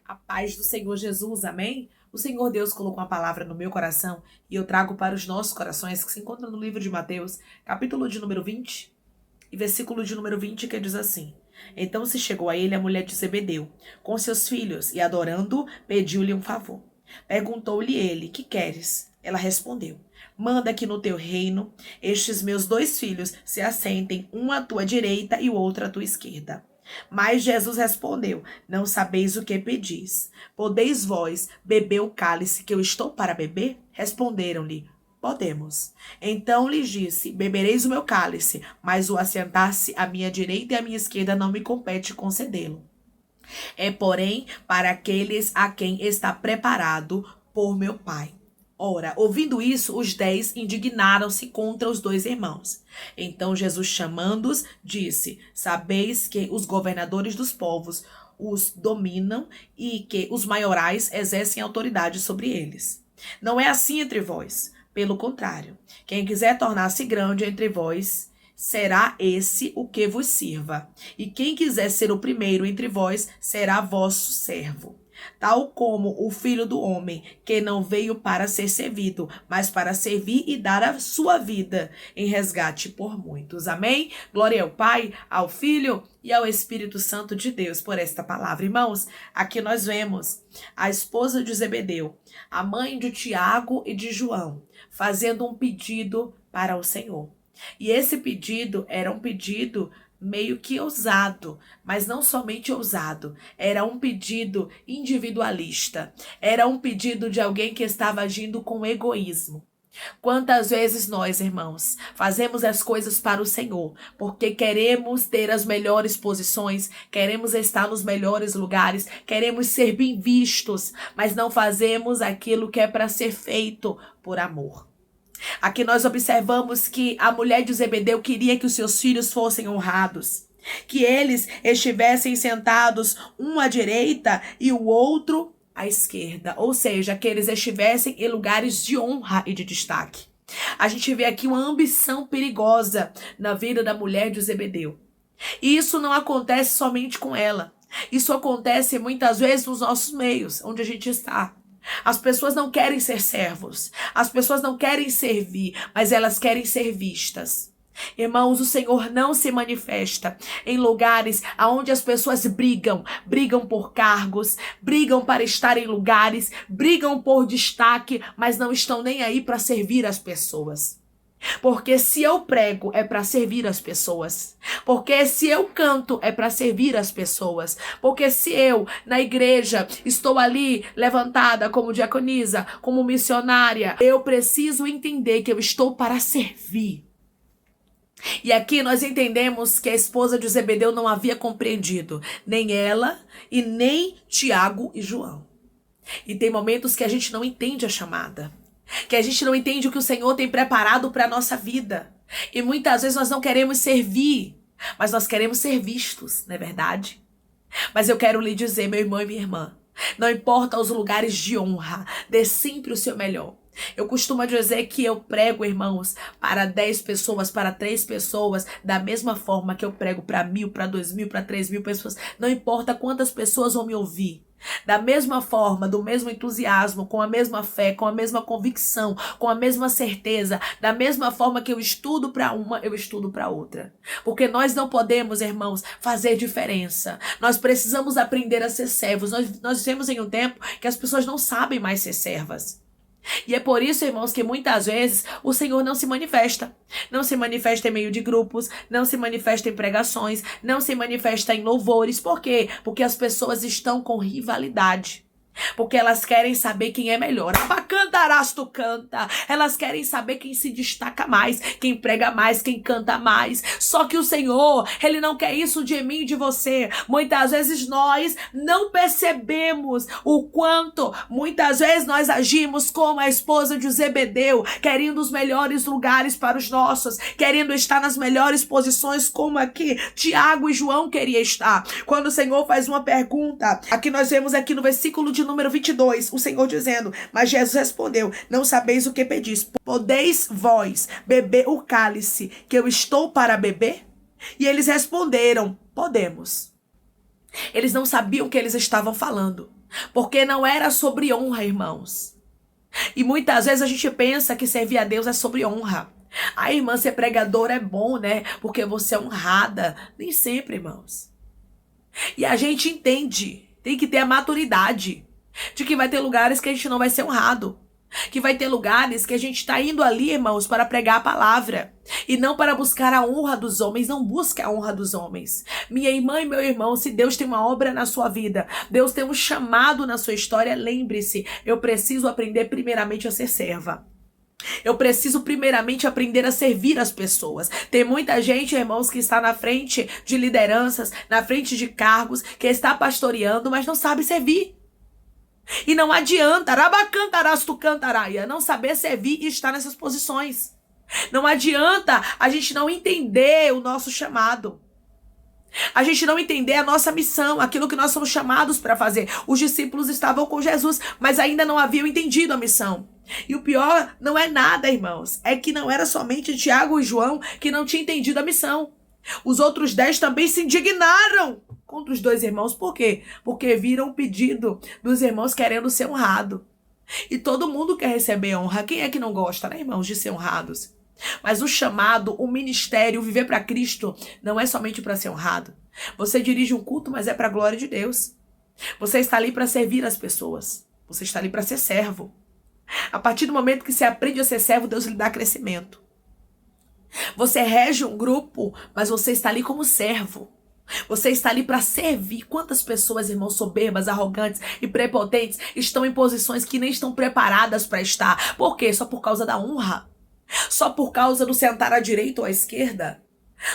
A paz do Senhor Jesus, amém? O Senhor Deus colocou uma palavra no meu coração e eu trago para os nossos corações, que se encontra no livro de Mateus, capítulo de número 20 e versículo de número 20, que diz assim: Então se chegou a ele a mulher de Zebedeu, com seus filhos, e adorando, pediu-lhe um favor. Perguntou-lhe ele: Que queres? Ela respondeu: Manda que no teu reino estes meus 2 filhos se assentem, um à tua direita e o outro à tua esquerda. Mas Jesus respondeu: Não sabeis o que pedis. Podeis vós beber o cálice que eu estou para beber? Responderam-lhe: Podemos. Então lhes disse: Bebereis o meu cálice, mas o assentar-se à minha direita e à minha esquerda não me compete concedê-lo. É, porém, para aqueles a quem está preparado por meu Pai. Ora, ouvindo isso, os 10 indignaram-se contra os 2 irmãos. Então Jesus, chamando-os, disse: Sabeis que os governadores dos povos os dominam e que os maiorais exercem autoridade sobre eles. Não é assim entre vós. Pelo contrário, quem quiser tornar-se grande entre vós, será esse o que vos sirva. E quem quiser ser o primeiro entre vós, será vosso servo. Tal como o Filho do Homem, que não veio para ser servido, mas para servir e dar a sua vida em resgate por muitos. Amém? Glória ao Pai, ao Filho e ao Espírito Santo de Deus por esta palavra. Irmãos, aqui nós vemos a esposa de Zebedeu, a mãe de Tiago e de João, fazendo um pedido para o Senhor. E esse pedido era um pedido meio que ousado, mas não somente ousado, era um pedido individualista, era um pedido de alguém que estava agindo com egoísmo. Quantas vezes nós, irmãos, fazemos as coisas para o Senhor, porque queremos ter as melhores posições, queremos estar nos melhores lugares, queremos ser bem vistos, mas não fazemos aquilo que é para ser feito por amor. Aqui nós observamos que a mulher de Zebedeu queria que os seus filhos fossem honrados, que eles estivessem sentados um à direita e o outro à esquerda, ou seja, que eles estivessem em lugares de honra e de destaque. A gente vê aqui uma ambição perigosa na vida da mulher de Zebedeu. E isso não acontece somente com ela. Isso acontece muitas vezes nos nossos meios, onde a gente está. As pessoas não querem ser servos, as pessoas não querem servir, mas elas querem ser vistas. Irmãos, o Senhor não se manifesta em lugares onde as pessoas brigam por cargos, brigam para estar em lugares, brigam por destaque, mas não estão nem aí para servir as pessoas. Porque se eu prego é para servir as pessoas. Porque se eu canto é para servir as pessoas. Porque se eu, na igreja, estou ali levantada como diaconisa, como missionária, eu preciso entender que eu estou para servir. E aqui nós entendemos que a esposa de Zebedeu não havia compreendido, nem ela e nem Tiago e João. E tem momentos que a gente não entende a chamada, que a gente não entende o que o Senhor tem preparado para a nossa vida. E muitas vezes nós não queremos servir, mas nós queremos ser vistos, não é verdade? Mas eu quero lhe dizer, meu irmão e minha irmã, não importa os lugares de honra, dê sempre o seu melhor. Eu costumo dizer que eu prego, irmãos, para 10 pessoas, para 3 pessoas, da mesma forma que eu prego para 1.000, para 2.000, para 3.000 pessoas. Não importa quantas pessoas vão me ouvir. Da mesma forma, do mesmo entusiasmo, com a mesma fé, com a mesma convicção, com a mesma certeza, da mesma forma que eu estudo para uma, eu estudo para outra. Porque nós não podemos, irmãos, fazer diferença. Nós precisamos aprender a ser servos. Nós vivemos em um tempo que as pessoas não sabem mais ser servas. E é por isso, irmãos, que muitas vezes o Senhor não se manifesta. Não se manifesta em meio de grupos, não se manifesta em pregações, não se manifesta em louvores. Por quê? Porque as pessoas estão com rivalidade. Porque elas querem saber quem é melhor. Abacantarás tu canta. Elas querem saber quem se destaca mais, quem prega mais, quem canta mais. Só que o Senhor, Ele não quer isso de mim e de você. Muitas vezes nós não percebemos o quanto, muitas vezes nós agimos como a esposa de Zebedeu, querendo os melhores lugares para os nossos, querendo estar nas melhores posições, como aqui Tiago e João queriam estar. Quando o Senhor faz uma pergunta, aqui nós vemos aqui no versículo de número 22, o Senhor dizendo: Mas Jesus respondeu: Não sabeis o que pedis. Podeis vós beber o cálice que eu estou para beber? E eles responderam: Podemos. Eles não sabiam o que eles estavam falando. Porque não era sobre honra, irmãos. E muitas vezes a gente pensa que servir a Deus é sobre honra. A irmã, ser pregadora é bom, né? Porque você é honrada. Nem sempre, irmãos. E a gente entende, tem que ter a maturidade de que vai ter lugares que a gente não vai ser honrado. Que vai ter lugares que a gente está indo ali, irmãos, para pregar a palavra. E não para buscar a honra dos homens. Não busque a honra dos homens. Minha irmã e meu irmão, se Deus tem uma obra na sua vida, Deus tem um chamado na sua história, lembre-se, eu preciso aprender primeiramente a ser serva. Eu preciso primeiramente aprender a servir as pessoas. Tem muita gente, irmãos, que está na frente de lideranças, na frente de cargos, que está pastoreando, mas não sabe servir. E não adianta, rabacantarás tu cantaraia, não saber servir e estar nessas posições. Não adianta a gente não entender o nosso chamado. A gente não entender a nossa missão, aquilo que nós somos chamados para fazer. Os discípulos estavam com Jesus, mas ainda não haviam entendido a missão. E o pior não é nada, irmãos. É que não era somente Tiago e João que não tinham entendido a missão. Os outros 10 também se indignaram contra os 2 irmãos. Por quê? Porque viram o pedido dos irmãos querendo ser honrado. E todo mundo quer receber honra. Quem é que não gosta, né, irmãos, de ser honrados? Mas o chamado, o ministério, o viver para Cristo, não é somente para ser honrado. Você dirige um culto, mas é para a glória de Deus. Você está ali para servir as pessoas. Você está ali para ser servo. A partir do momento que você aprende a ser servo, Deus lhe dá crescimento. Você rege um grupo, mas você está ali como servo. Você está ali para servir. Quantas pessoas, irmãos, soberbas, arrogantes e prepotentes estão em posições que nem estão preparadas para estar? Por quê? Só por causa da honra? Só por causa do sentar à direita ou à esquerda?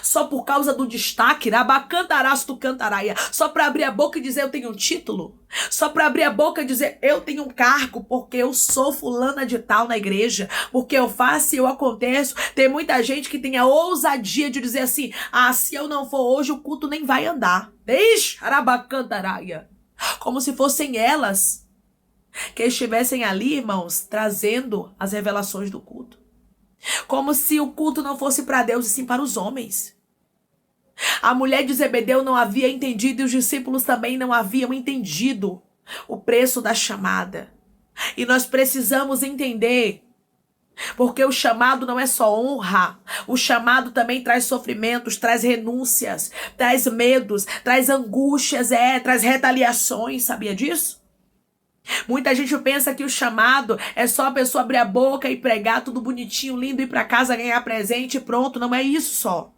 Só por causa do destaque? Rabacantarás tu cantaraia. Só para abrir a boca e dizer eu tenho um título? Só para abrir a boca e dizer eu tenho um cargo porque eu sou fulana de tal na igreja? Porque eu faço e eu aconteço? Tem muita gente que tem a ousadia de dizer assim, se eu não for hoje o culto nem vai andar. Ixi, rabacantaraia. Como se fossem elas que estivessem ali, irmãos, trazendo as revelações do culto. Como se o culto não fosse para Deus e sim para os homens. A mulher de Zebedeu não havia entendido e os discípulos também não haviam entendido o preço da chamada. E nós precisamos entender, porque o chamado não é só honra, o chamado também traz sofrimentos, traz renúncias, traz medos, traz angústias, traz retaliações, sabia disso? Muita gente pensa que o chamado é só a pessoa abrir a boca e pregar tudo bonitinho, lindo, ir para casa ganhar presente e pronto. Não é isso só.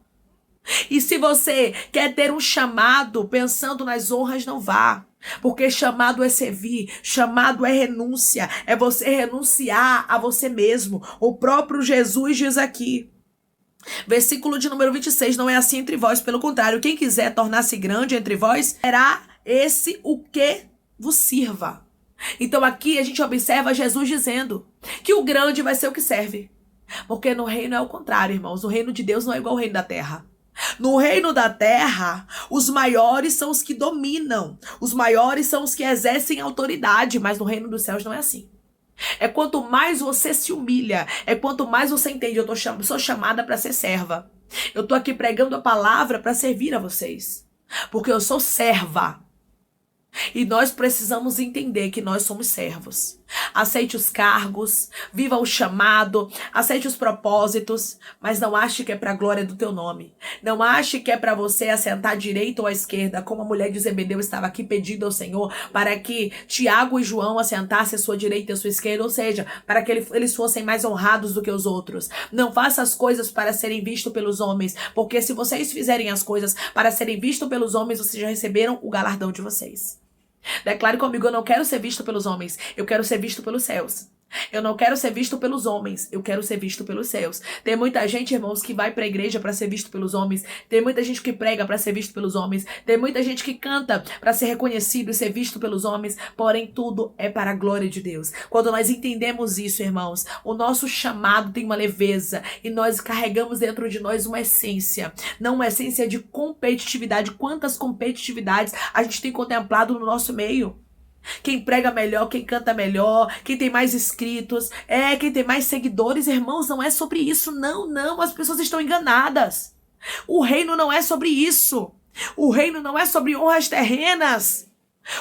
E se você quer ter um chamado pensando nas honras, não vá. Porque chamado é servir, chamado é renúncia, é você renunciar a você mesmo. O próprio Jesus diz aqui. Versículo de número 26, não é assim entre vós, pelo contrário, quem quiser tornar-se grande entre vós, será esse o que vos sirva. Então aqui a gente observa Jesus dizendo que o grande vai ser o que serve. Porque no reino é o contrário, irmãos. O reino de Deus não é igual ao reino da terra. No reino da terra, os maiores são os que dominam. Os maiores são os que exercem autoridade. Mas no reino dos céus não é assim. É quanto mais você se humilha, é quanto mais você entende. Eu sou chamada para ser serva. Eu estou aqui pregando a palavra para servir a vocês. Porque eu sou serva. E nós precisamos entender que nós somos servos. Aceite os cargos, viva o chamado, aceite os propósitos, mas não ache que é para a glória do teu nome. Não ache que é para você assentar à direita ou à esquerda, como a mulher de Zebedeu estava aqui pedindo ao Senhor, para que Tiago e João assentassem à sua direita e à sua esquerda, ou seja, para que eles fossem mais honrados do que os outros. Não faça as coisas para serem vistos pelos homens, porque se vocês fizerem as coisas para serem vistos pelos homens, vocês já receberam o galardão de vocês. Declare comigo, eu não quero ser visto pelos homens, eu quero ser visto pelos céus. Eu não quero ser visto pelos homens, eu quero ser visto pelos céus. Tem muita gente, irmãos, que vai para a igreja para ser visto pelos homens. Tem muita gente que prega para ser visto pelos homens. Tem muita gente que canta para ser reconhecido e ser visto pelos homens. Porém, tudo é para a glória de Deus. Quando nós entendemos isso, irmãos, o nosso chamado tem uma leveza e nós carregamos dentro de nós uma essência. Não uma essência de competitividade. Quantas competitividades a gente tem contemplado no nosso meio? Quem prega melhor, quem canta melhor, quem tem mais inscritos, quem tem mais seguidores, irmãos, não é sobre isso, não, as pessoas estão enganadas. O reino não é sobre isso. O reino não é sobre honras terrenas.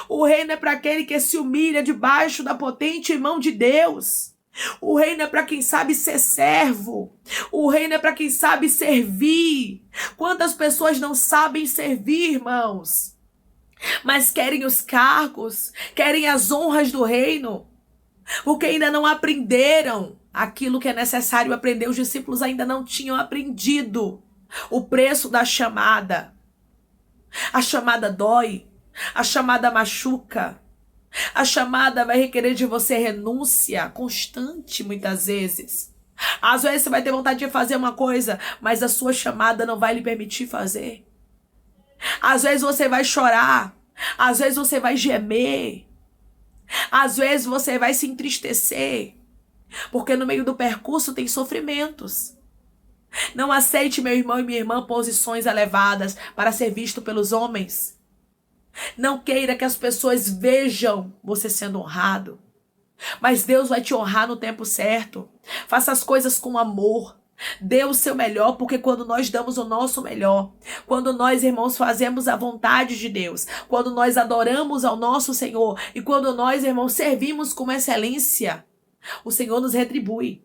O reino é para aquele que se humilha debaixo da potente mão de Deus. O reino é para quem sabe ser servo. O reino é para quem sabe servir. Quantas pessoas não sabem servir, irmãos? Mas querem os cargos, querem as honras do reino, porque ainda não aprenderam aquilo que é necessário aprender. Os discípulos ainda não tinham aprendido o preço da chamada. A chamada dói, a chamada machuca. A chamada vai requerer de você renúncia constante, muitas vezes. Às vezes você vai ter vontade de fazer uma coisa, mas a sua chamada não vai lhe permitir fazer. Às vezes você vai chorar, às vezes você vai gemer, às vezes você vai se entristecer, porque no meio do percurso tem sofrimentos. Não aceite, meu irmão e minha irmã, posições elevadas para ser visto pelos homens. Não queira que as pessoas vejam você sendo honrado. Mas Deus vai te honrar no tempo certo. Faça as coisas com amor. Dê o seu melhor, porque quando nós damos o nosso melhor, quando nós, irmãos, fazemos a vontade de Deus, quando nós adoramos ao nosso Senhor e quando nós, irmãos, servimos com excelência, o Senhor nos retribui.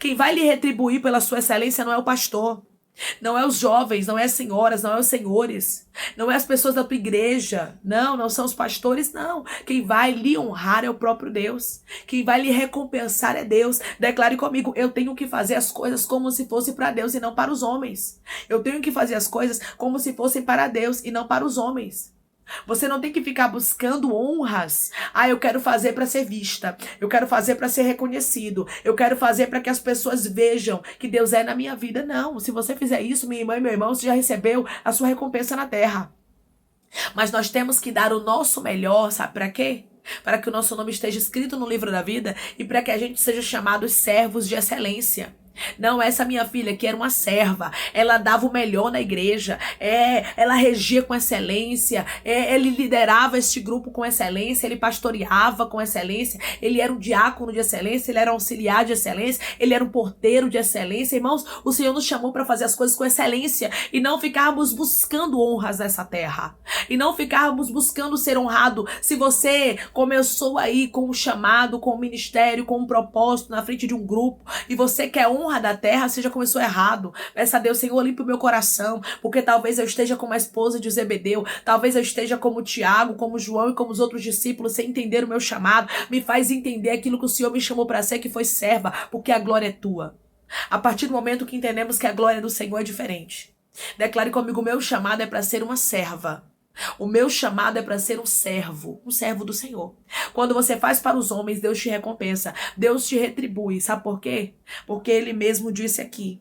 Quem vai lhe retribuir pela sua excelência não é o pastor. Não é os jovens, não é as senhoras, não é os senhores, não é as pessoas da tua igreja, não são os pastores, não. Quem vai lhe honrar é o próprio Deus. Quem vai lhe recompensar é Deus. Declare comigo, eu tenho que fazer as coisas como se fosse para Deus e não para os homens. Eu tenho que fazer as coisas como se fossem para Deus e não para os homens. Você não tem que ficar buscando honras. Eu quero fazer para ser vista. Eu quero fazer para ser reconhecido. Eu quero fazer para que as pessoas vejam que Deus é na minha vida. Não. Se você fizer isso, minha irmã e meu irmão, você já recebeu a sua recompensa na terra. Mas nós temos que dar o nosso melhor, sabe para quê? Para que o nosso nome esteja escrito no livro da vida e para que a gente seja chamados servos de excelência. Não, essa minha filha que era uma serva, ela dava o melhor na igreja, ela regia com excelência, ele liderava este grupo com excelência, ele pastoreava com excelência, ele era um diácono de excelência, ele era um auxiliar de excelência, ele era um porteiro de excelência. Irmãos, o Senhor nos chamou para fazer as coisas com excelência e não ficarmos buscando honras nessa terra, e não ficarmos buscando ser honrado. Se você começou aí com um chamado, com um ministério, com um propósito na frente de um grupo e você quer honra da terra, você já começou errado. Peça a Deus, Senhor, limpa o meu coração, porque talvez eu esteja como a esposa de Zebedeu, talvez eu esteja como Tiago, como João e como os outros discípulos, sem entender o meu chamado. Me faz entender aquilo que o Senhor me chamou para ser, que foi serva, porque a glória é tua. A partir do momento que entendemos que a glória do Senhor é diferente, declare comigo, o meu chamado é para ser uma serva. O meu chamado é para ser um servo do Senhor. Quando você faz para os homens, Deus te recompensa, Deus te retribui. Sabe por quê? Porque Ele mesmo disse aqui,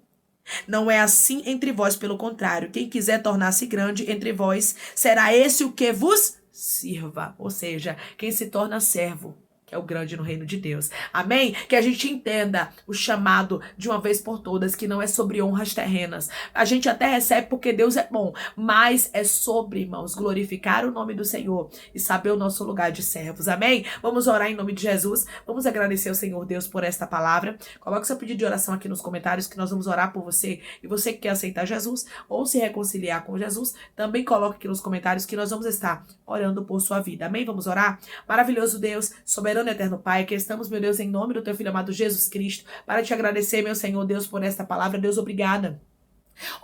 não é assim entre vós, pelo contrário, quem quiser tornar-se grande entre vós, será esse o que vos sirva. Ou seja, quem se torna servo é o grande no reino de Deus. Amém? Que a gente entenda o chamado de uma vez por todas, que não é sobre honras terrenas. A gente até recebe porque Deus é bom, mas é sobre, irmãos, glorificar o nome do Senhor e saber o nosso lugar de servos. Amém? Vamos orar em nome de Jesus. Vamos agradecer ao Senhor Deus por esta palavra. Coloque seu pedido de oração aqui nos comentários que nós vamos orar por você. E você que quer aceitar Jesus ou se reconciliar com Jesus, também coloque aqui nos comentários que nós vamos estar orando por sua vida. Amém? Vamos orar? Maravilhoso Deus, soberano eterno Pai, que estamos, meu Deus, em nome do teu Filho amado Jesus Cristo, para te agradecer, meu Senhor Deus, por esta palavra. Deus, obrigada.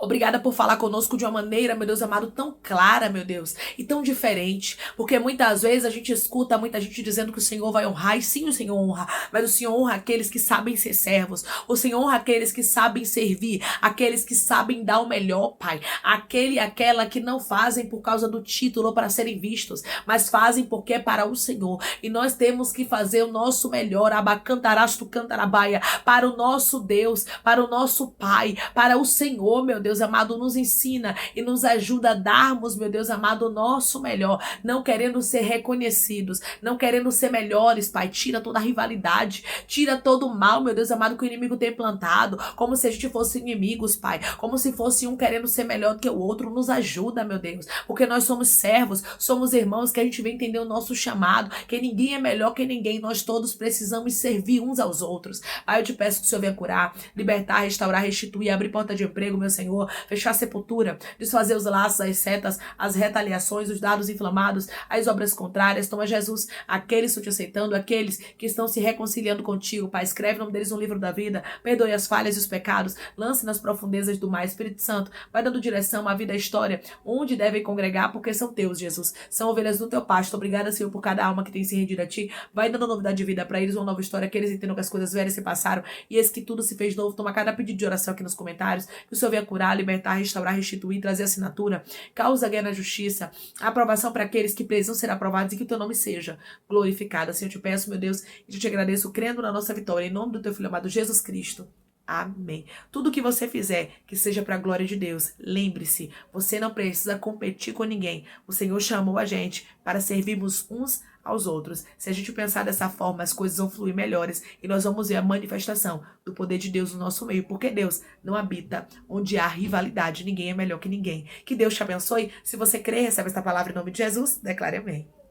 Obrigada por falar conosco de uma maneira, meu Deus amado, tão clara, meu Deus, e tão diferente, porque muitas vezes a gente escuta muita gente dizendo que o Senhor vai honrar, e sim, o Senhor honra, mas o Senhor honra aqueles que sabem ser servos, o Senhor honra aqueles que sabem servir, aqueles que sabem dar o melhor, Pai, aquele e aquela que não fazem por causa do título ou para serem vistos, mas fazem porque é para o Senhor, e nós temos que fazer o nosso melhor, abacantarasto cantarabaia, para o nosso Deus, para o nosso Pai, para o Senhor, meu Deus amado, nos ensina e nos ajuda a darmos, meu Deus amado, o nosso melhor, não querendo ser reconhecidos, não querendo ser melhores, Pai. Tira toda a rivalidade, tira todo o mal, meu Deus amado, que o inimigo tem plantado, como se a gente fosse inimigos, Pai, como se fosse um querendo ser melhor do que o outro. Nos ajuda, meu Deus, porque nós somos servos, somos irmãos, que a gente vem entender o nosso chamado, que ninguém é melhor que ninguém, nós todos precisamos servir uns aos outros. Pai, eu te peço que o Senhor venha curar, libertar, restaurar, restituir, abrir porta de emprego, meu meu Senhor, fechar a sepultura, desfazer os laços, as setas, as retaliações, os dados inflamados, as obras contrárias. Toma, Jesus, aqueles que estão te aceitando, aqueles que estão se reconciliando contigo, Pai, escreve o nome deles no livro da vida, perdoe as falhas e os pecados, lance nas profundezas do mar. Espírito Santo, vai dando direção à vida, à história, onde devem congregar, porque são teus, Jesus, são ovelhas do teu pasto. Obrigada, Senhor, por cada alma que tem se rendido a ti. Vai dando novidade de vida para eles, uma nova história, que eles entendam que as coisas velhas se passaram e esse que tudo se fez novo. Toma cada pedido de oração aqui nos comentários, que o Senhor venha curar, libertar, restaurar, restituir, trazer assinatura, causa guerra na justiça, aprovação para aqueles que precisam ser aprovados e que o teu nome seja glorificado. Assim eu te peço, meu Deus, e eu te agradeço, crendo na nossa vitória, em nome do teu Filho amado Jesus Cristo. Amém. Tudo que você fizer, que seja para a glória de Deus. Lembre-se, você não precisa competir com ninguém. O Senhor chamou a gente para servirmos uns aos outros. Se a gente pensar dessa forma, as coisas vão fluir melhores e nós vamos ver a manifestação do poder de Deus no nosso meio, porque Deus não habita onde há rivalidade. Ninguém é melhor que ninguém. Que Deus te abençoe. Se você crê, recebe esta palavra em nome de Jesus. Declare amém.